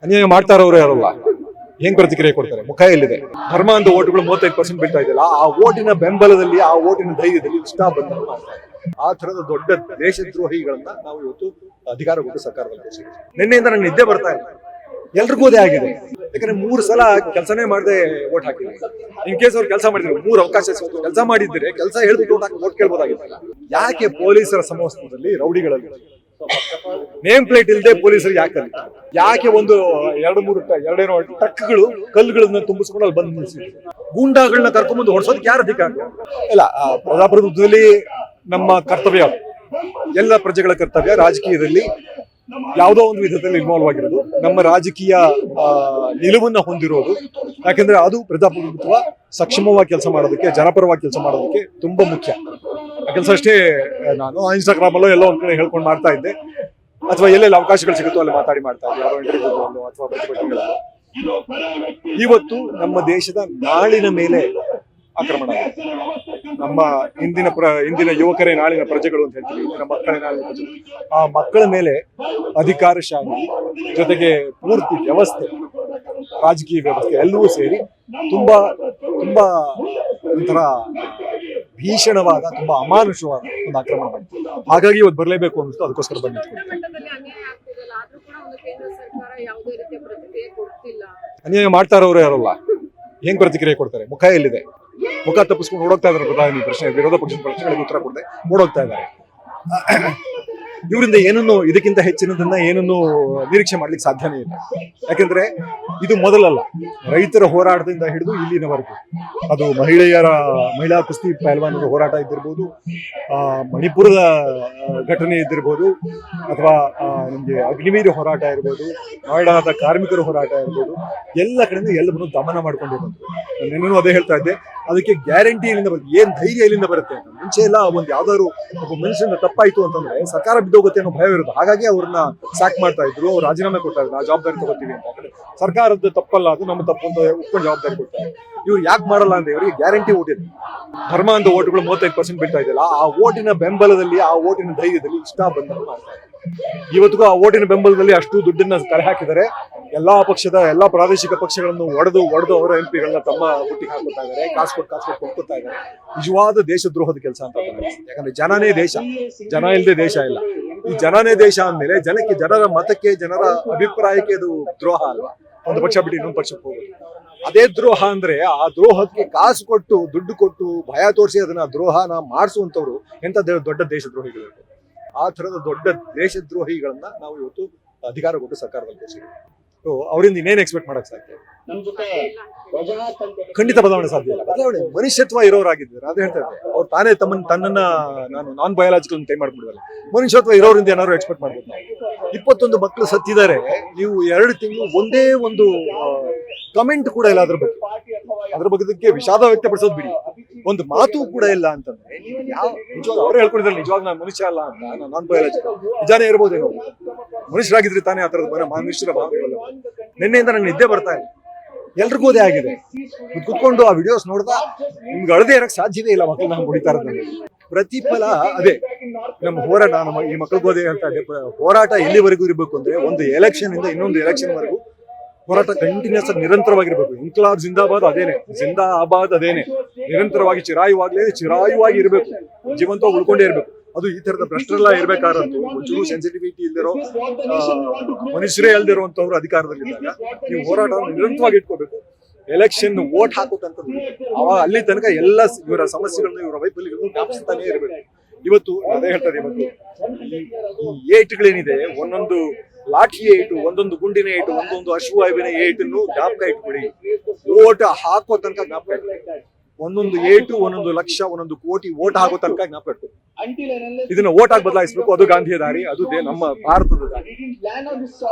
ಅನ್ಯಾಯ ಮಾಡ್ತಾ ಇರೋರು ಯಾರಲ್ಲ, ಹೆಂಗ್ ಪ್ರತಿಕ್ರಿಯೆ ಕೊಡ್ತಾರೆ? ಮುಖ ಎಲ್ಲಿದೆ? ಧರ್ಮ ಅಂತ ಓಟ್ಗಳು 35% ಬೀಳ್ತಾ ಇದೆಯಲ್ಲ, ಆ ಓಟಿನ ಬೆಂಬಲದಲ್ಲಿ, ಆ ಓಟಿನ ಧೈರ್ಯದಲ್ಲಿ ಇಷ್ಟ ಬಂದ ಮಾಡ್ತಾರೆ. ಆ ತರದ ದೊಡ್ಡ ದೇಶದ್ರೋಹಿಗಳನ್ನ ನಾವು ಇವತ್ತು ಅಧಿಕಾರ ಕೊಟ್ಟು ಸರ್ಕಾರದಲ್ಲಿ ತೋರಿಸಿದ್ವಿ. ನಿನ್ನೆಯಿಂದ ನಂಗೆ ನಿದ್ದೆ ಬರ್ತಾ ಇಲ್ಲ, ಎಲ್ರಿಗೂ ಅದೇ ಆಗಿದೆ. ಯಾಕಂದ್ರೆ 3 ಸಲ ಕೆಲಸನೇ ಮಾಡದೆ ಓಟ್ ಹಾಕಿದ್ವಿ. ಇನ್ ಕೇಸ್ ಅವ್ರು ಕೆಲಸ ಮಾಡಿದ್ರು, 3 ಅವಕಾಶ ಕೆಲಸ ಮಾಡಿದ್ರೆ ಕೆಲಸ ಹೇಳ್ಬಿಟ್ಟು ಓಟ್ ಕೇಳ್ಬೋದಾಗಿತ್ತಲ್ಲ. ಯಾಕೆ ಪೊಲೀಸರ ಸಮವಸ್ತ್ರದಲ್ಲಿ ರೌಡಿಗಳಲ್ಲಿ ನೇಮ್ ಪ್ಲೇಟ್ ಇಲ್ಲದೆ ಪೊಲೀಸರಿಗೆ ಯಾಕೆ ಒಂದು 2-3 ಟ್ರಕ್ಗಳು ಕಲ್ಲುಗಳನ್ನ ತುಂಬಿಸ್ಕೊಂಡು ಅಲ್ಲಿ ಬಂದು ನಿಲ್ಲಿಸಿದ್ರು? ಗೂಂಡಾಗಳನ್ನ ಕರ್ಕೊಂಡ್ಬಂದು ಹೊಡ್ಸೋದಕ್ಕೆ ಯಾರು ಅಧಿಕಾರ ಇಲ್ಲ? ಪ್ರಜಾಪ್ರಭುತ್ವದಲ್ಲಿ ನಮ್ಮ ಕರ್ತವ್ಯ, ಎಲ್ಲ ಪ್ರಜೆಗಳ ಕರ್ತವ್ಯ ರಾಜಕೀಯದಲ್ಲಿ ಯಾವುದೋ ಒಂದು ವಿಧದಲ್ಲಿ ಇನ್ವಾಲ್ವ್ ಆಗಿರೋದು, ನಮ್ಮ ರಾಜಕೀಯ ನಿಲುವನ್ನ ಹೊಂದಿರೋದು. ಯಾಕಂದ್ರೆ ಅದು ಪ್ರಜಾಪ್ರಭುತ್ವ ಸಕ್ಷಮವಾಗಿ ಕೆಲಸ ಮಾಡೋದಕ್ಕೆ, ಜನಪರವಾಗಿ ಕೆಲಸ ಮಾಡೋದಕ್ಕೆ ತುಂಬಾ ಮುಖ್ಯ. ಆ ಕೆಲಸ ಅಷ್ಟೇ ನಾನು ಇನ್ಸ್ಟಾಗ್ರಾಮ್ ಅಲ್ಲೋ ಎಲ್ಲೋ ಒಂದ್ ಕಡೆ ಹೇಳ್ಕೊಂಡು ಮಾಡ್ತಾ ಇದ್ದೆ, ಅಥವಾ ಎಲ್ಲೆಲ್ಲಿ ಅವಕಾಶಗಳು ಸಿಗುತ್ತೋ ಅಲ್ಲಿ ಮಾತಾಡಿ ಮಾಡ್ತಾ ಇದ್ದೆ, ಯಾರೋ ಇಂಟರ್ವ್ಯೂಗಳಲ್ಲೋ ಅಥವಾ ಪ್ರತಿಭಟನೆಗಳಲ್ಲೋ. ಇವತ್ತು ನಮ್ಮ ದೇಶದ ನಾಳಿನ ಮೇಲೆ ಆಕ್ರಮಣ ಆಗಿದೆ. ನಮ್ಮ ಇಂದಿನ ಯುವಕರೇ ನಾಳಿನ ಪ್ರಜೆಗಳು ಅಂತ ಹೇಳ್ತೀವಿ, ಇಂದಿನ ಮಕ್ಕಳೇ ನಾಳಿನ ಪ್ರಜೆಗಳು. ಆ ಮಕ್ಕಳ ಮೇಲೆ ಅಧಿಕಾರಶಾಹಿ ಜೊತೆಗೆ ಪೂರ್ತಿ ವ್ಯವಸ್ಥೆ, ರಾಜಕೀಯ ವ್ಯವಸ್ಥೆ ಎಲ್ಲವೂ ಸೇರಿ ತುಂಬಾ ತುಂಬಾ ಒಂಥರ ಭೀಷಣವಾದ, ತುಂಬಾ ಅಮಾನುಷವಾದ ಒಂದು ಆಕ್ರಮಣ ಮಾಡಿತ್ತು. ಹಾಗಾಗಿ ಇವತ್ತು ಬರಲೇಬೇಕು ಅನ್ಸುತ್ತೆ, ಅದಕ್ಕೋಸ್ಕರ ಬಂದಿತ್ತು. ಅನ್ಯಾಯ ಮಾಡ್ತಾ ಇರೋರು ಯಾರಲ್ಲ, ಹೆಂಗ್ ಪ್ರತಿಕ್ರಿಯೆ ಕೊಡ್ತಾರೆ? ಮುಖ ಎಲ್ಲಿದೆ? ಮುಖ ತಪ್ಪಿಸ್ಕೊಂಡು ಓಡೋಗ್ತಾ ಇದಾರೆ ಪ್ರಧಾನಿ ಪ್ರಶ್ನೆ, ವಿರೋಧ ಪಕ್ಷದ ಪ್ರಶ್ನೆಗಳಿಗೆ ಉತ್ತರ ಕೊಡದೆ ಓಡೋಗ್ತಾ ಇದ್ದಾರೆ. ಇವರಿಂದ ಏನನ್ನು, ಇದಕ್ಕಿಂತ ಹೆಚ್ಚಿನದನ್ನ ಏನನ್ನು ನಿರೀಕ್ಷೆ ಮಾಡ್ಲಿಕ್ಕೆ ಸಾಧ್ಯನೇ ಇಲ್ಲ. ಯಾಕಂದ್ರೆ ಇದು ಮೊದಲಲ್ಲ, ರೈತರ ಹೋರಾಟದಿಂದ ಹಿಡಿದು ಇಲ್ಲಿನವರೆಗೂ, ಅದು ಮಹಿಳಾ ಕುಸ್ತಿ ಪಹಲ್ವಾನರ ಹೋರಾಟ ಇದ್ದಿರ್ಬೋದು, ಮಣಿಪುರದ ಘಟನೆ ಇದ್ದಿರ್ಬೋದು, ಅಥವಾ ನಿಮ್ಗೆ ಅಗ್ನಿವೀರ ಹೋರಾಟ ಇರ್ಬೋದು, ನೋಯ್ಡಾದ ಕಾರ್ಮಿಕರ ಹೋರಾಟ ಇರ್ಬೋದು, ಎಲ್ಲ ಕಡೆಯಿಂದ ಎಲ್ಲವನ್ನು ದಮನ ಮಾಡ್ಕೊಂಡೇ ಬಂದ್ರು. ನಿನ್ನೂ ಅದೇ ಹೇಳ್ತಾ ಇದ್ದೆ, ಅದಕ್ಕೆ ಗ್ಯಾರಂಟಿ ಎಲ್ಲಿಂದ ಬರುತ್ತೆ, ಏನ್ ಧೈರ್ಯ ಎಲ್ಲಿಂದ ಬರುತ್ತೆ ಅಂತ. ಮುಂಚೆ ಎಲ್ಲ ಒಂದು ಯಾವ್ದಾದ್ರು ಒಬ್ಬ ಮನುಷ್ಯನ ತಪ್ಪಾಯ್ತು ಅಂತಂದ್ರೆ ಸರ್ಕಾರ ಬಿದ್ದೋಗುತ್ತೆ ಅನ್ನೋ ಭಯ ಇರುತ್ತೆ. ಹಾಗಾಗಿ ಅವ್ರನ್ನ ಸಾಕ್ ಮಾಡ್ತಾ ಇದ್ರು, ಅವ್ರು ರಾಜೀನಾಮೆ ಕೊಡ್ತಾ ಇದ್ರು, ನಾವು ಜವಾಬ್ದಾರಿ ತಗೋತೀವಿ ಅಂತ. ಯಾಕಂದ್ರೆ ಸರ್ಕಾರದ ತಪ್ಪಲ್ಲ, ಅದು ನಮ್ಮ ತಪ್ಪು ಅಂತ ಒಪ್ಕೊಂಡು ಜವಾಬ್ದಾರಿ ಕೊಡ್ತಾರೆ. ಇವ್ರು ಯಾಕೆ ಮಾಡಲ್ಲ ಅಂದ್ರೆ ಇವರಿಗೆ ಗ್ಯಾರಂಟಿ ಓಟ್ ಇದೆ. ಧರ್ಮ ಅಂತ ಓಟ್ಗಳು 35% ಬೀಳ್ತಾ ಇದೆಯಲ್ಲ, ಆ ಓಟಿನ ಬೆಂಬಲದಲ್ಲಿ, ಆ ಓಟಿನ ಧೈರ್ಯದಲ್ಲಿ ಇಷ್ಟ ಬಂದ ಮಾಡ್ತಾರೆ. ಇವತ್ತಿಗೂ ಆ ಓಟಿನ ಬೆಂಬಲದಲ್ಲಿ ಅಷ್ಟು ದುಡ್ಡನ್ನ ಕಲೆ ಹಾಕಿದ್ದಾರೆ. ಎಲ್ಲಾ ಪ್ರಾದೇಶಿಕ ಪಕ್ಷಗಳನ್ನು ಒಡೆದು ಅವರ ಎಂಪಿಗಳನ್ನ ತಮ್ಮ ಹುಟ್ಟಿಗೆ ಹಾಕೋತಾ ಇದ್ದಾರೆ, ಕಾಸು ಕೊಟ್ಟು ಕೊಂಡ್ಕೊತಾ ಇದ್ದಾರೆ. ನಿಜವಾದ ದೇಶದ್ರೋಹದ ಕೆಲಸ ಅಂತ. ಯಾಕಂದ್ರೆ ಜನನೇ ದೇಶ, ಜನ ಇಲ್ಲದೆ ದೇಶ ಇಲ್ಲ. ಈ ಜನನೇ ದೇಶ ಅಂದ್ಮೇಲೆ ಜನರ ಮತಕ್ಕೆ, ಜನರ ಅಭಿಪ್ರಾಯಕ್ಕೆ ಅದು ದ್ರೋಹ ಅಲ್ವಾ? ಒಂದು ಪಕ್ಷ ಬಿಟ್ಟು ಇನ್ನೊಂದು ಪಕ್ಷಕ್ಕೆ ಹೋಗೋದು ಅದೇ ದ್ರೋಹ. ಅಂದ್ರೆ ಆ ದ್ರೋಹಕ್ಕೆ ಕಾಸು ಕೊಟ್ಟು, ದುಡ್ಡು ಕೊಟ್ಟು, ಭಯ ತೋರಿಸಿ ಅದನ್ನ ದ್ರೋಹನ ಮಾಡಿಸುವಂತವ್ರು ಎಂತ ದೊಡ್ಡ ದೇಶದ್ರೋಹಿಗಳು. ಆ ತರದ ದೊಡ್ಡ ದೇಶದ್ರೋಹಿಗಳನ್ನ ನಾವು ಇವತ್ತು ಅಧಿಕಾರ ಕೊಟ್ಟು ಸರ್ಕಾರದಲ್ಲಿ ತೋರಿಸಿದ್ವಿ. ಅವರಿಂದ ಇನ್ನೇನು ಎಕ್ಸ್ಪೆಕ್ಟ್ ಮಾಡಕ್ ಸಾಧ್ಯ? ಖಂಡಿತ ಬದಲಾವಣೆ ಸಾಧ್ಯ ಇಲ್ಲ. ಬದಲಾವಣೆ ಮನುಷ್ಯತ್ವ ಇರೋರಾಗಿದ್ದಾರೆ, ಅದೇ ಹೇಳ್ತಾ ಇದ್ದೆ. ಅವ್ರು ತಾನೇ ತನ್ನನ್ನ ನಾನು ನಾನ್ ಬಯಾಲಜಿಕಲ್ ಟೈಮ್ ಮಾಡ್ಬಿಡಲ್ಲ, ಮನುಷ್ಯತ್ವ ಇರೋರಿಂದ ಏನಾದ್ರು ಎಕ್ಸ್ಪೆಕ್ಟ್ ಮಾಡ್ಬೋದು. 21 ಮಕ್ಕಳು ಸತ್ತಿದ್ದಾರೆ, ನೀವು 2 ತಿಂಗಳು ಒಂದೇ ಒಂದು ಕಮೆಂಟ್ ಕೂಡ ಇಲ್ಲ ಅದ್ರ ಬಗ್ಗೆ ವಿಷಾದ ವ್ಯಕ್ತಪಡಿಸೋದು ಬಿಡಿ, ಒಂದು ಮಾತು ಕೂಡ ಇಲ್ಲ ಅಂತಂದ್ರೆ ನಿಜವಾಗ ಅವ್ರು ಹೇಳ್ಕೊಂಡಿದ್ದಾರೆ, ನಿಜವಾಗ ನಾನು ಮನುಷ್ಯ ಅಲ್ಲ ಅಂತ. ನಾನ್ ಬಯಾಲಜಿಕಲ್ ನಿಜಾನೇ ಇರ್ಬೋದೇನೋ, ಮನುಷ್ಯರಾಗಿದ್ರೆ ತಾನೇ ಆ ತರದ ಮನುಷ್ಯರ ಭಾವನೆಗಳು. ನಿನ್ನೆಯಿಂದ ನಂಗೆ ನಿದ್ದೆ ಬರ್ತಾ ಇಲ್ಲ, ಎಲ್ರಿಗೂ ಅದೇ ಆಗಿದೆ. ಕುತ್ಕೊಂಡು ಆ ವಿಡಿಯೋಸ್ ನೋಡ್ತಾ ನಿಮ್ಗೆ ಅಳದೆ ಇರಕ್ ಸಾಧ್ಯವೇ ಇಲ್ಲ. ಮಕ್ಕಳು ನಾವು ಹೊಡಿತಾ ಇರೋದ್ರಲ್ಲಿ ಪ್ರತಿಫಲ ಅದೇ ನಮ್ಮ ಹೋರಾಟ. ಈ ಮಕ್ಕಳಿಗೋದೆ ಹೇಳ್ತಾ ಇದೆ, ಹೋರಾಟ ಎಲ್ಲಿವರೆಗೂ ಇರಬೇಕು ಅಂದ್ರೆ, ಒಂದು ಎಲೆಕ್ಷನ್ ಇಂದ ಇನ್ನೊಂದು ಎಲೆಕ್ಷನ್ ವರೆಗೂ ಹೋರಾಟ ಕಂಟಿನ್ಯೂಸ್ ಆಗಿ ನಿರಂತರವಾಗಿರ್ಬೇಕು. ಇನ್ಕ್ಲಾಬ್ ಜಿಂದಾಬಾದ್ ಅದೇನೆ, ನಿರಂತರವಾಗಿ ಚಿರಾಯುವಾಗಿ ಇರಬೇಕು, ಜೀವಂತವಾಗಿ ಉಳ್ಕೊಂಡೇ ಇರ್ಬೇಕು. ಅದು ಈ ತರದ ಭ್ರಷ್ಟರೆಲ್ಲ ಇರ್ಬೇಕಾದ್ರಂತೂ ಒಂಚೂರು ಸೆನ್ಸಿಟಿವಿಟಿ ಇಲ್ದಿರೋ, ಮನುಷ್ಯರೇ ಅಲ್ದಿರುವಂತವ್ರು ಅಧಿಕಾರದಲ್ಲಿದ್ದಾಗ ನೀವು ಹೋರಾಟ ನಿರಂತರವಾಗಿ ಇಟ್ಕೋಬೇಕು. ಎಲೆಕ್ಷನ್ ವೋಟ್ ಹಾಕೋಕಂತದ್ದು ಅವಾಗ ಅಲ್ಲಿ ತನಕ ಎಲ್ಲ ಇವರ ಸಮಸ್ಯೆಗಳನ್ನ, ಇವರ ವೈಫಲ್ಯಗಳನ್ನು ಜ್ಞಾಪಿಸ್ತಾನೆ ಇರಬೇಕು. ಇವತ್ತು ಅದೇ ಹೇಳ್ತಾರೆ, ಇವತ್ತು ಈ ಏಟ್ಗಳೇನಿದೆ, ಒಂದೊಂದು ಲಾಠಿ ಏಟು, ಒಂದೊಂದು ಗುಂಡಿನ ಏಟು, ಒಂದೊಂದು ಅಶ್ವಾಯುವಿನ ಏಟನ್ನು ಜ್ಞಾಪಕ ಇಟ್ಬಿಡಿ. ಓಟ್ ಹಾಕೋ ತನಕ ಜ್ಞಾಪಕ ಇಟ್ಕೊಳ್ಳಿ. ಒಂದೊಂದು ಏಟು, ಒಂದೊಂದು ಲಕ್ಷ, ಒಂದೊಂದು ಕೋಟಿ ಓಟ್ ಆಗೋ ತನಕ ಜ್ಞಾಪಕ ಇಟ್ಕೊಳ್ಳಿ. ಇದನ್ನ ಓಟ್ ಆಗಿ ಬದಲಾಯಿಸಬೇಕು. ಅದು ಗಾಂಧಿಯ ದಾರಿ, ಅದು ನಮ್ಮ ಭಾರತದ ದಾರಿ.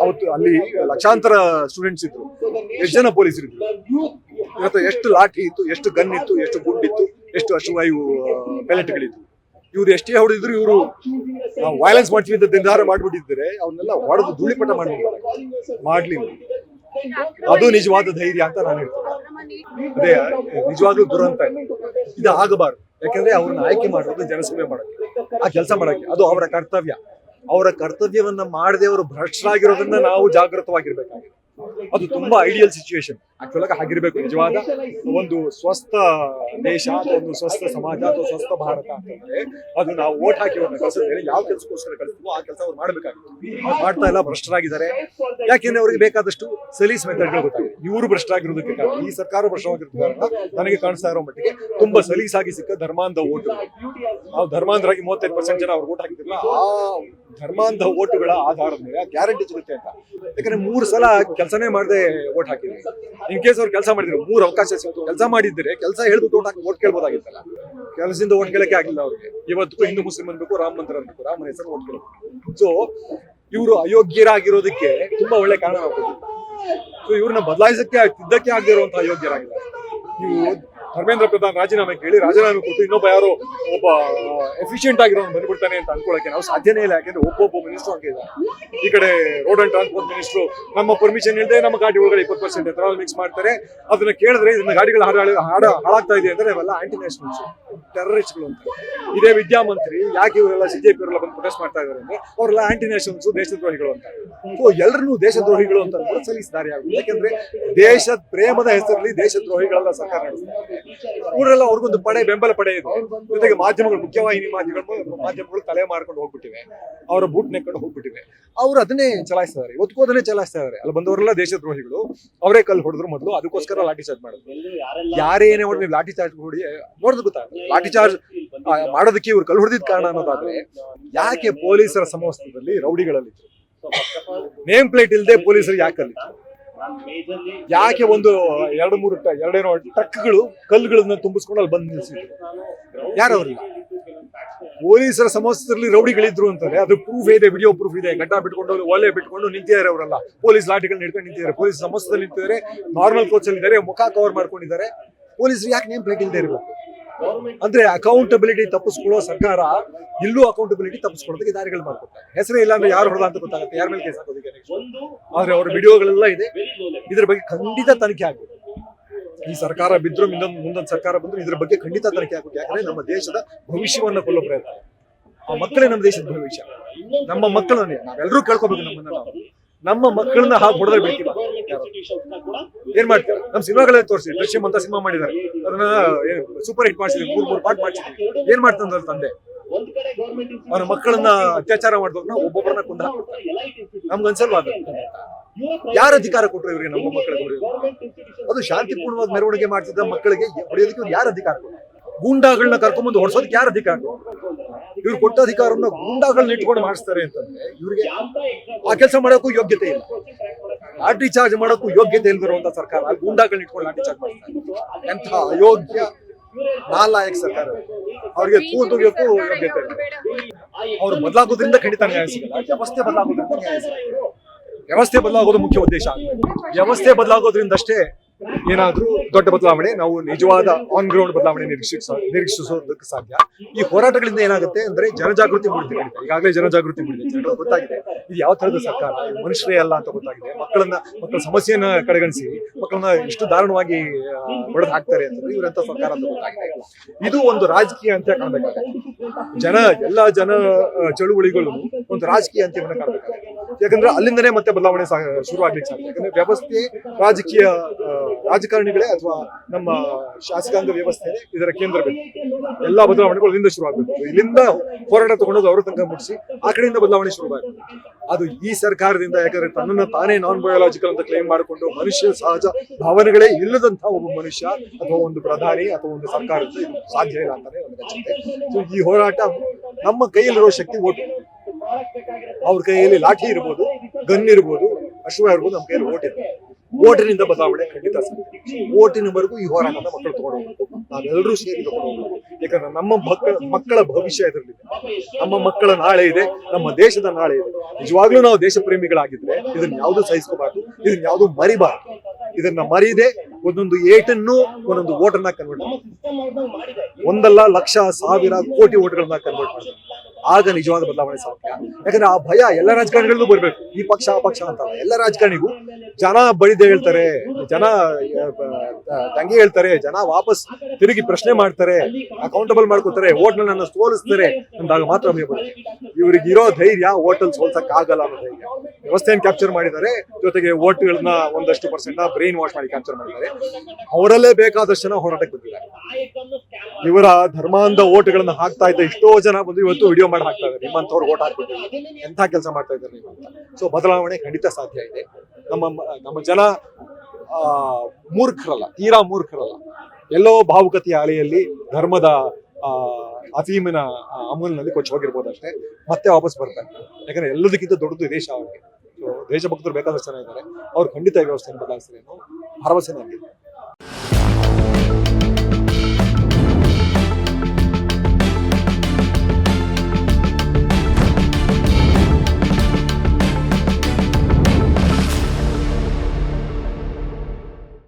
ಅವತ್ತು ಅಲ್ಲಿ ಲಕ್ಷಾಂತರ ಸ್ಟೂಡೆಂಟ್ಸ್ ಇದ್ರು, ಎಷ್ಟು ಜನ ಪೊಲೀಸರು ಇದ್ರು, ಇವತ್ತು ಎಷ್ಟು ಲಾಠಿ ಇತ್ತು, ಎಷ್ಟು ಗನ್ ಇತ್ತು, ಎಷ್ಟು ಗುಂಡಿತ್ತು, ಎಷ್ಟು ಅಶ್ವಾಯು ಪೆಲೆಟ್ಗಳಿತ್ತು. ಇವ್ರು ಎಷ್ಟೇ ಹೊಡೆದಿದ್ರು, ಇವರು ನಾವು ವೈಲೆನ್ಸ್ ಮಾಡ್ತೀವಿ ಅಂತ ನಿರ್ಧಾರ ಮಾಡ್ಬಿಟ್ಟಿದ್ದಾರೆ, ಅವನ್ನೆಲ್ಲ ಹೊಡೆದು ಧೂಳಿಪಟ ಮಾಡ್ಲಿ. ಅದು ನಿಜವಾದ ಧೈರ್ಯ ಅಂತ ನಾನು ಹೇಳ್ತೀನಿ. ಅದೇ ನಿಜವಾಗ್ಲೂ ದುರಂತ ಇದು ಆಗಬಾರ್ದು. ಯಾಕಂದ್ರೆ ಅವ್ರನ್ನ ಆಯ್ಕೆ ಮಾಡೋದು ಜನಸೇವೆ ಮಾಡಕ್ಕೆ, ಆ ಕೆಲಸ ಮಾಡಕ್ಕೆ, ಅದು ಅವರ ಕರ್ತವ್ಯ. ಅವರ ಕರ್ತವ್ಯವನ್ನ ಮಾಡದೆ ಅವರು ಭ್ರಷ್ಟರಾಗಿರೋದನ್ನ ನಾವು ಜಾಗೃತವಾಗಿರ್ಬೇಕಾಗಿದೆ. ಅದು ತುಂಬಾ ಐಡಿಯಲ್ ಸಿಚುವೇಶನ್. ಆಕ್ಚುಲ್ ಆಗಿ ಹಾಗಿರ್ಬೇಕು. ನಿಜವಾದ ಒಂದು ಸ್ವಸ್ಥ ದೇಶ ಅಥವಾ ಒಂದು ಸ್ವಸ್ಥ ಸಮಾಜ ಅಥವಾ ಸ್ವಸ್ಥ ಭಾರತ ಅಂತಂದ್ರೆ ಅದು ನಾವು ವೋಟ್ ಹಾಕಿರೋದನ್ನ ಕಳಿಸಿದ್ರೆ ಯಾವ ಕೆಲಸಕ್ಕೋಸ್ಕರ ಕಳಿಸ್ತೀವೋ ಆ ಕೆಲಸ ಅವ್ರು ಮಾಡ್ಬೇಕಾಗಿತ್ತು. ಅವ್ರು ಮಾಡ್ತಾ ಇಲ್ಲ, ಭ್ರಷ್ಟರಾಗಿದ್ದಾರೆ. ಯಾಕೆಂದ್ರೆ ಅವ್ರಿಗೆ ಬೇಕಾದಷ್ಟು ಸಲೀಸ್ ಮೆಥಡ್ಗಳು ಗೊತ್ತಾಗಿದೆ. ಇವರು ಭ್ರಷ್ಟರಾಗಿರೋದಕ್ಕೆ ಕಾರಣ, ಈ ಸರ್ಕಾರ ಭ್ರಷ್ಟವಾಗಿರೋದಕ್ಕೆ ಕಾರಣ ನನಗೆ ಕಾಣಿಸ್ತಾ ಇರೋ ಮಟ್ಟಿಗೆ ತುಂಬಾ ಸಲೀಸಾಗಿ ಸಿಕ್ಕ ಧರ್ಮಾಂಧ ಓಟು. ನಾವು ಧರ್ಮಾಂಧರಾಗಿ 35% ಜನ ಅವ್ರು ವೋಟ್ ಹಾಕಿದ್ರಲ್ಲ, ಆ ಧರ್ಮಾಂಧ ಓಟುಗಳ ಆಧಾರದ ಮೇಲೆ ಗ್ಯಾರಂಟಿ ಸಿಗುತ್ತೆ ಅಂತ. ಯಾಕಂದ್ರೆ 3 ಸಲ ಕೆಲಸನೇ ಮಾಡದೆ ವೋಟ್ ಹಾಕಿದ್ವಿ. ಇನ್ ಕೇಸ್ ಅವ್ರು ಕೆಲಸ ಮಾಡಿದ್ರು 3 ಅವಕಾಶ ಸಿಕ್ತು. ಕೆಲಸ ಮಾಡಿದ್ರೆ ಕೆಲಸ ಹೇಳ್ಬಿಟ್ಟು ವೋಟ್ ಕೇಳ್ಬೋದಾಗಿತ್ತಲ್ಲ. ಕೆಲಸದಿಂದ ವೋಟ್ ಕೇಳಕ್ಕೆ ಆಗಿಲ್ಲ ಅವ್ರಿಗೆ. ಇವತ್ತಿಗೂ ಹಿಂದೂ ಮುಸ್ಲಿಂ ಅನ್ಬೇಕು, ರಾಮ ಮಂದಿರ ಅನ್ಬೇಕು, ರಾಮನ ಹೆಸರು ವೋಟ್ ಕೇಳಬೇಕು. ಸೊ ಇವರು ಅಯೋಗ್ಯರಾಗಿರೋದಕ್ಕೆ ತುಂಬಾ ಒಳ್ಳೆ ಕಾರಣ ಆಗ್ಬೋದು. ಸೊ ಇವ್ರನ್ನ ಬದಲಾಯಿಸಕ್ಕೆ ತಿದ್ದಕ್ಕೆ ಆಗದೆ ಇರುವಂತಹ ಅಯೋಗ್ಯರಾಗಿಲ್ಲ. ನೀವು ಧರ್ಮೇಂದ್ರ ಪ್ರಧಾನ್ ರಾಜೀನಾಮೆ ಕೇಳಿ ರಾಜೀನಾಮೆ ಕೊಟ್ಟು ಇನ್ನೊಬ್ಬ ಯಾರೋ ಒಬ್ಬ ಎಫಿಷಿಯಂಟ್ ಆಗಿರೋನು ಬಂದ್ಬಿಡ್ತಾನೆ ಅಂತ ಅನ್ಕೊಳಕ್ಕೆ ನಾವು ಸಾಧ್ಯನೇ ಇಲ್ಲ. ಯಾಕೆಂದ್ರೆ ಒಬ್ಬೊಬ್ಬ ಮಿನಿಸ್ಟರ್ ಹಂಗೆ ಇದೆ. ಈ ಕಡೆ ರೋಡ್ ಅಂಡ್ ಟ್ರಾನ್ಸ್ಪೋರ್ಟ್ ಮಿನಿಸ್ಟ್ರು ನಮ್ಮ ಪರ್ಮಿಷನ್ ಇಲ್ಲದೆ ನಮ್ಮ ಗಾಡಿ ಒಳಗಡೆ 20% ಎಥನಾಲ್ ಮಿಕ್ಸ್ ಮಾಡ್ತಾರೆ. ಅದನ್ನ ಕೇಳಿದ್ರೆ ಇದನ್ನ ಗಾಡಿಗಳು ಹಾಳಾಗ್ತಾ ಇದೆ ಅಂದ್ರೆ ಅವೆಲ್ಲ ಆಂಟಿ ನ್ಯಾಷನಲ್ಸ್, ಟೆರರಿಸ್ಟ್ಗಳು ಅಂತ. ಇದೇ ವಿದ್ಯಾಮಂತ್ರಿ ಯಾಕೆ ಇವರೆಲ್ಲ ಸಿಜೆಪಿ ಅವರೆಲ್ಲ ಬಂದು ಪ್ರೊಟೆಸ್ಟ್ ಮಾಡ್ತಾ ಇದಾರೆ ಅಂದ್ರೆ ಅವರೆಲ್ಲ ಆಂಟಿ ನ್ಯಾಷನಲ್ಸ್, ದೇಶದ್ರೋಹಿಗಳು ಅಂತ. ಸೊ ಎಲ್ಲರನ್ನೂ ದೇಶದ್ರೋಹಿಗಳು ಅಂತ ಸಲ್ಲಿಸಿದ್ದಾರೆ. ಯಾಕೆಂದ್ರೆ ದೇಶ ಪ್ರೇಮದ ಹೆಸರಲ್ಲಿ ದೇಶದ್ರೋಹಿಗಳೆಲ್ಲ ಸರ್ಕಾರ ನಡೆಸ್ತಾರೆ. ಊರೆಲ್ಲ ಅವ್ರಿಗೊಂದು ಬೆಂಬಲ ಪಡೆ ಇದೆ. ಜೊತೆಗೆ ಮಾಧ್ಯಮಗಳು, ಮುಖ್ಯವಾಹಿನಿ ಮಾಧ್ಯಮಗಳು ತಲೆ ಮಾರ್ಕೊಂಡು ಹೋಗ್ಬಿಟ್ಟಿವೆ, ಅವರ ಬೂಟ್ ನೆಕ್ಕೊಂಡು ಹೋಗ್ಬಿಟ್ಟಿವೆ. ಅವ್ರು ಅದನ್ನೇ ಚಲಾಯಿಸ್ತಾರೆ, ಇವತ್ತಿಗೂ ಅದನ್ನೇ ಚಲಾಯಿಸ್ತಾ ಇದಾರೆ. ಅಲ್ಲಿ ಬಂದವರೆಲ್ಲ ದೇಶದ್ರೋಹಿಗಳು, ಅವರೇ ಕಲ್ಲು ಹೊಡೆದ್ರು ಮೊದಲು, ಅದಕ್ಕೋಸ್ಕರ ಲಾಠಿ ಚಾರ್ಜ್ ಮಾಡಿದ್ರು. ಯಾರೇನೇ ಹೊಡೆದು ನೀವು ಲಾಠಿ ಚಾರ್ಜ್ ಹೊಡಿ ನೋಡಿದ್ ಗೊತ್ತಾಗ ಲಾಠಿ ಚಾರ್ಜ್ ಮಾಡೋದಕ್ಕೆ ಇವ್ರು ಕಲ್ಲು ಹೊಡೆದಿದ್ದ ಕಾರಣ ಅನ್ನೋದಾದ್ರೆ, ಯಾಕೆ ಪೊಲೀಸರ ಸಮವಸ್ತ್ರದಲ್ಲಿ ರೌಡಿಗಳಲ್ಲಿದ್ರು? ನೇಮ್ ಪ್ಲೇಟ್ ಇಲ್ಲದೆ ಪೊಲೀಸರು ಯಾಕೆ ಅಲ್ಲಿತ್ತು? ಯಾಕೆ ಒಂದು 2-3 ಟ್ರಕ್ಗಳು ಕಲ್ಲುಗಳನ್ನ ತುಂಬಿಸ್ಕೊಂಡು ಅಲ್ಲಿ ಬಂದು ನಿಲ್ಸಿದ್ರು? ಯಾರವ್ರಿಲ್ಲ. ಪೊಲೀಸರ ಸಮವಸ್ತ್ರದಲ್ಲಿ ರೌಡಿಗಳಿದ್ರು ಅಂತಾರೆ. ಅದು ಪ್ರೂಫ್ ಇದೆ, ವಿಡಿಯೋ ಪ್ರೂಫ್ ಇದೆ. ಗಡ್ಡ ಬಿಟ್ಕೊಂಡು ಒಲೆ ಬಿಟ್ಕೊಂಡು ನಿಂತಿದ್ದಾರೆ ಅವರೆಲ್ಲ. ಪೊಲೀಸ್ ಲಾಠಿಗಳನ್ನ ಹಿಡ್ಕೊಂಡು ನಿಂತಿದ್ದಾರೆ. ಪೊಲೀಸ್ ಸಮವಸ್ತ್ರದಲ್ಲಿ ನಿಂತಿದ್ದಾರೆ, ನಾರ್ಮಲ್ ಕೋಚ್ ಅಲ್ಲಿ ಇದ್ದಾರೆ, ಮುಖ ಕವರ್ ಮಾಡ್ಕೊಂಡಿದ್ದಾರೆ. ಪೊಲೀಸರು ಯಾಕೆ ನೇಮ್ ಪ್ಲೇಟ್ ಇಲ್ಲದೆ ಇರಬೇಕು? ಅಂದ್ರೆ ಅಕೌಂಟಬಿಲಿಟಿ ತಪ್ಪಿಸ್ಕೊಳ್ಳೋ ಸರ್ಕಾರ ಇಲ್ಲೂ ಅಕೌಂಟಬಿಲಿಟಿ ತಪ್ಪಿಸ್ಕೊಳ್ಳೋದಕ್ಕೆ ದಾರಿಗಳು ಮಾಡ್ಕೊಡ್ತಾರೆ. ಹೆಸರೇ ಇಲ್ಲ ಅಂದ್ರೆ ಯಾರು ಹೊಡೆದ ಅಂತ ಗೊತ್ತಾಗುತ್ತೆ, ಯಾರ ಮೇಲೆ ಕೇಸ್ ಹಾಕೋದಕ್ಕೆ. ಆದ್ರೆ ಅವ್ರ ವಿಡಿಯೋಗಳೆಲ್ಲ ಇದೆ. ಇದ್ರ ಬಗ್ಗೆ ಖಂಡಿತ ತನಿಖೆ ಆಗ್ಬೇಕು. ಈ ಸರ್ಕಾರ ಬಿದ್ರು ಮುಂದೊಂದು ಸರ್ಕಾರ ಬಂದ್ರು ಇದ್ರ ಬಗ್ಗೆ ಖಂಡಿತ ತನಿಖೆ ಆಗ್ಬೇಕು. ಯಾಕಂದ್ರೆ ನಮ್ಮ ದೇಶದ ಭವಿಷ್ಯವನ್ನ ಕೊಲ್ಲೋ ಪ್ರಯತ್ನ. ಆ ಮಕ್ಕಳೇ ನಮ್ಮ ದೇಶದ ಭವಿಷ್ಯ. ನಮ್ಮ ಮಕ್ಕಳನ್ನೇ ನಾವೆಲ್ಲರೂ ಕೇಳ್ಕೋಬೇಕು. ನಮ್ಮ ಮಕ್ಕಳನ್ನ ಹಾಗೆ ಹೊಡೆದ್ರೆ ಬೇಕಿಲ್ಲ. ಏನ್ ಮಾಡ್ತಾರೆ? ನಮ್ಮ ಸಿನಿಮಾಗಳೇ ತೋರಿಸಿ, ದೃಶ್ಯಂ ಅಂತ ಸಿನಿಮಾ ಮಾಡಿದ್ದಾರೆ, ಅದನ್ನ ಸೂಪರ್ ಹಿಟ್ ಮಾಡಿಸಿದ್ವಿ, 3 ಪಾರ್ಟ್ ಮಾಡಿಸಿದ್ವಿ. ಏನ್ ಮಾಡ್ತಂದ್ರ ತಂದೆ ಅವನ ಮಕ್ಕಳನ್ನ ಅತ್ಯಾಚಾರ ಮಾಡಿದವ್ರನ್ನ ಒಬ್ಬೊಬ್ಬರನ್ನ ಕೊಂದ ಹಾಕ್ಬಿಡ್ತಾರೆ. ನಮ್ಗನ್ಸಲ್ವಾ ಅದು? ಯಾರ ಅಧಿಕಾರ ಕೊಟ್ಟರು ಇವ್ರಿಗೆ ನಮ್ಮ ಮಕ್ಕಳಿಗೆ? ಅದು ಶಾಂತಿಪೂರ್ಣವಾಗಿ ಮೆರವಣಿಗೆ ಮಾಡ್ತಿದ್ದ ಮಕ್ಕಳಿಗೆ ಹೊಡೆಯೋದಕ್ಕೆ ಯಾರು ಅಧಿಕಾರ ಕೊಟ್ಟರು? ಗೂಂಡಾಗಳನ್ನ ಕರ್ಕೊಂಡ್ಬಂದು ಹೊಡ್ಸೋದಕ್ಕೆ ಯಾರು ಅಧಿಕಾರ? ಇವ್ರು ಕೊಟ್ಟ ಅಧಿಕಾರವನ್ನ ಗೂಂಡಾಗಳನ್ನ ಇಟ್ಕೊಂಡು ಮಾಡಿಸ್ತಾರೆ ಅಂತಂದ್ರೆ ಇವ್ರಿಗೆ ಆ ಕೆಲಸ ಮಾಡೋಕ್ಕೂ ಯೋಗ್ಯತೆ ಇಲ್ಲ. ಲಾಠಿ ಚಾರ್ಜ್ ಮಾಡೋಕ್ಕೂ ಯೋಗ್ಯತೆ ಇಲ್ದಿರುವಂತ ಸರ್ಕಾರ ಗೂಂಡಾಗಳನ್ನ ಇಟ್ಕೊಂಡು ಲಾಠಿ ಚಾರ್ಜ್ ಮಾಡ್ತಾರೆ. ಎಂಥ ಅಯೋಗ್ಯ ನಾಲಾಯಕ ಸರ್ಕಾರ. ಅವ್ರಿಗೆ ಕೂದೋಗ್ಯಕ್ಕೂ ಯೋಗ್ಯತೆ ಇಲ್ಲ. ಅವ್ರು ಬದಲಾಗೋದ್ರಿಂದ ಖಂಡಿತ ನ್ಯಾಯ ಸಿಗಲ್ಲ. ವ್ಯವಸ್ಥೆ ಬದಲಾಗೋದ್ರಿಂದ ನ್ಯಾಯ ಸಿಗಲ್ಲ. ವ್ಯವಸ್ಥೆ ಬದಲಾಗೋದು ಮುಖ್ಯ ಉದ್ದೇಶ. ವ್ಯವಸ್ಥೆ ಬದಲಾಗೋದ್ರಿಂದಷ್ಟೇ ಏನಾದ್ರೂ ದೊಡ್ಡ ಬದಲಾವಣೆ, ನಾವು ನಿಜವಾದ ಆನ್ ಗ್ರೌಂಡ್ ಬದಲಾವಣೆ ನಿರೀಕ್ಷಿಸೋದಕ್ಕೆ ಸಾಧ್ಯ. ಈ ಹೋರಾಟಗಳಿಂದ ಏನಾಗುತ್ತೆ ಅಂದ್ರೆ ಜನಜಾಗೃತಿ ಮೂಡಿದೆ. ಈಗಾಗಲೇ ಜನಜಾಗೃತಿ ಮೂಡಿದೆ, ಜನರಿಗೆ ಗೊತ್ತಾಗಿದೆ ಇದು ಯಾವ ತರದ ಸರ್ಕಾರ, ಮನುಷ್ಯರೇ ಅಲ್ಲ ಅಂತ ಗೊತ್ತಾಗಿದೆ. ಮಕ್ಕಳ ಸಮಸ್ಯೆಯನ್ನ ಕಡೆಗಣಿಸಿ ಮಕ್ಕಳನ್ನ ಇಷ್ಟು ದಾರುಣವಾಗಿ ಹೊಡೆದು ಹಾಕ್ತಾರೆ ಅಂತಂದ್ರೆ ಇವರಂತ ಸರ್ಕಾರ ಅಂತ ಗೊತ್ತಾಗಿದೆ. ಇದು ಒಂದು ರಾಜಕೀಯ ಅಂತ್ಯ ಕಾಣಬೇಕಾಗುತ್ತೆ. ಎಲ್ಲಾ ಜನ ಚಳುವಳಿಗಳು ಒಂದು ರಾಜಕೀಯ ಅಂತ್ಯವನ್ನ ಕಾಣಬೇಕಾಗುತ್ತೆ. ಯಾಕಂದ್ರೆ ಅಲ್ಲಿಂದನೇ ಮತ್ತೆ ಬದಲಾವಣೆ ಶುರು ಆಗ್ಲಿಕ್ಕೆ ಸಾಧ್ಯ. ಯಾಕಂದ್ರೆ ವ್ಯವಸ್ಥೆ ರಾಜಕಾರಣಿಗಳೇ ಅಥವಾ ನಮ್ಮ ಶಾಸಕಾಂಗ ವ್ಯವಸ್ಥೆ ಇದರ ಕೇಂದ್ರ ಬೇಕು. ಎಲ್ಲಾ ಬದಲಾವಣೆಗಳು ಇಲ್ಲಿಂದ ಶುರು ಆಗ್ಬೇಕು. ಇಲ್ಲಿಂದ ಹೋರಾಟ ತಗೊಂಡೋದು ಅವ್ರ ತನಕ ಮುಟ್ಟಿಸಿ ಆ ಕಡೆಯಿಂದ ಬದಲಾವಣೆ ಶುರುವಾಗಬೇಕು. ಅದು ಈ ಸರ್ಕಾರದಿಂದ. ಯಾಕಂದ್ರೆ ತನ್ನನ್ನು ತಾನೇ ನಾನ್ ಬಯೋಲಾಜಿಕಲ್ ಅಂತ ಕ್ಲೇಮ್ ಮಾಡಿಕೊಂಡು ಮನುಷ್ಯ ಸಹಜ ಭಾವನೆಗಳೇ ಇಲ್ಲದಂತಹ ಒಬ್ಬ ಮನುಷ್ಯ ಅಥವಾ ಒಂದು ಪ್ರಧಾನಿ ಅಥವಾ ಒಂದು ಸರ್ಕಾರದಿಂದ ಇದು ಸಾಧ್ಯ ಇಲ್ಲ ಅಂತಾನೆ ನನಗೆ ಅನ್ಸುತ್ತೆ. ಈ ಹೋರಾಟ ನಮ್ಮ ಕೈಯಲ್ಲಿರೋ ಶಕ್ತಿ ಓಟು. ಅವ್ರ ಕೈಯಲ್ಲಿ ಲಾಠಿ ಇರ್ಬೋದು, ಗನ್ ಇರ್ಬೋದು, ಅಶ್ವ ಇರ್ಬೋದು, ನಮ್ಮ ಕೈಯಲ್ಲಿ ಓಟ್ ಇದೆ. ಓಟಿನಿಂದ ಬದಲಾವಣೆ ಖಂಡಿತ ಸಾಧ್ಯ. ಓಟಿನವರೆಗೂ ಈ ಹೋರಾಟದ ಮಕ್ಕಳು ತಗೊಂಡು ಹೋಗ್ಬೇಕು. ನಾವೆಲ್ಲರೂ ಸೇರಿ ತಗೊಂಡು ಹೋಗ್ಬೇಕು. ಯಾಕಂದ್ರೆ ನಮ್ಮ ಮಕ್ಕಳ ಭವಿಷ್ಯ ಇದರಲ್ಲಿದೆ. ನಮ್ಮ ಮಕ್ಕಳ ನಾಳೆ ಇದೆ, ನಮ್ಮ ದೇಶದ ನಾಳೆ ಇದೆ. ನಿಜವಾಗ್ಲೂ ನಾವು ದೇಶ ಪ್ರೇಮಿಗಳಾಗಿದ್ರೆ ಇದನ್ನ ಯಾವ್ದು ಸಹಿಸ್ಕೋಬಾರ್ದು, ಇದನ್ನ ಯಾವ್ದು ಮರಿಬಾರ್ದು. ಇದನ್ನ ಮರಿದೆ ಒಂದೊಂದು ಏಟನ್ನು ಒಂದೊಂದು ಓಟನ್ನ ಕನ್ವರ್ಟ್ ಮಾಡಿ 1 ಲಕ್ಷ 1000 ಕೋಟಿ ಓಟ್ಗಳನ್ನ ಕನ್ವರ್ಟ್ ಮಾಡಿ ಆಗ ನಿಜವಾದ ಬದಲಾವಣೆ ಸಾಧ್ಯ. ಯಾಕಂದ್ರೆ ಆ ಭಯ ಎಲ್ಲ ರಾಜಕಾರಣಿಗಳಿಗೂ ಬರ್ಬೇಕು. ಈ ಪಕ್ಷ ಆ ಪಕ್ಷ ಅಂತ ಎಲ್ಲ ರಾಜಕಾರಣಿಗೂ ಜನ ಬಡಿದೆ ಹೇಳ್ತಾರೆ, ಜನ ತಂಗಿ ಹೇಳ್ತಾರೆ, ಜನ ವಾಪಸ್ ತಿರುಗಿ ಪ್ರಶ್ನೆ ಮಾಡ್ತಾರೆ, ಅಕೌಂಟಬಲ್ ಮಾಡ್ಕೋತಾರೆ, ಓಟ್ನ ನನ್ನ ಸೋಲಿಸ್ತಾರೆ ಅಂದಾಗ ಮಾತ್ರ ಬರುತ್ತೆ. ಇವ್ರಿಗೆ ಇರೋ ಧೈರ್ಯ ಹೋಟೆಲ್ ಸೋಲ್ಸಕ್ ಆಗಲ್ಲ ಅನ್ನೋ ಧೈರ್ಯ. ವ್ಯವಸ್ಥೆಯನ್ನು ಕ್ಯಾಪ್ಚರ್ ಮಾಡಿದ್ದಾರೆ, ಜೊತೆಗೆ ಓಟ್ಗಳನ್ನ ಒಂದಷ್ಟು ಪರ್ಸೆಂಟ್ ಬ್ರೈನ್ ವಾಶ್ ಮಾಡಿ ಕ್ಯಾಪ್ಚರ್ ಮಾಡಿದ್ದಾರೆ. ಅವರಲ್ಲೇ ಬೇಕಾದಷ್ಟು ಜನ ಹೋರಾಟಕ್ಕೆ ಬಂದಿದ್ದಾರೆ. ಇವರ ಧರ್ಮಾಂಧ ಓಟ್ಗಳನ್ನ ಹಾಕ್ತಾ ಇದ್ದ ಎಷ್ಟೋ ಜನ ಬಂದು ಇವತ್ತು ವಿಡಿಯೋ ಮಾಡಿ ಹಾಕ್ತಾ ಇದ್ದಾರೆ, ನಿಮ್ಮಂತವ್ರು ಓಟ್ ಹಾಕ್ಬಿಟ್ಟು ಎಂಥ ಕೆಲಸ ಮಾಡ್ತಾ ಇದ್ದಾರೆ ನೀವು ಅಂತ. ಸೊ ಬದಲಾವಣೆ ಖಂಡಿತ ಸಾಧ್ಯ ಇದೆ. ನಮ್ಮ ಜನ ಮೂರ್ಖರಲ್ಲ, ತೀರಾ ಮೂರ್ಖರಲ್ಲ. ಎಲ್ಲೋ ಭಾವುಕತೆಯ ಅಲೆಯಲ್ಲಿ ಧರ್ಮದ ಅಫೀಮಿನ ಅಮೂಲ್ನಲ್ಲಿ ಕೊಚ್ಚಿ ಹೋಗಿರ್ಬೋದಷ್ಟೇ, ಮತ್ತೆ ವಾಪಸ್ ಬರ್ತಾರೆ. ಯಾಕಂದ್ರೆ ಎಲ್ಲದಕ್ಕಿಂತ ದೊಡ್ಡದು ದೇಶ ಅವ್ರಿಗೆ. ಸೊ ದೇಶಭಕ್ತರು ಬೇಕಾದಷ್ಟು ಜನ ಇದ್ದಾರೆ, ಅವ್ರು ಖಂಡಿತ ಈ ವ್ಯವಸ್ಥೆಯನ್ನು ಬದಲಾಯಿಸ್ತಾರೆ ಅನ್ನೋ ಭರವಸೆ ನನಗೆ.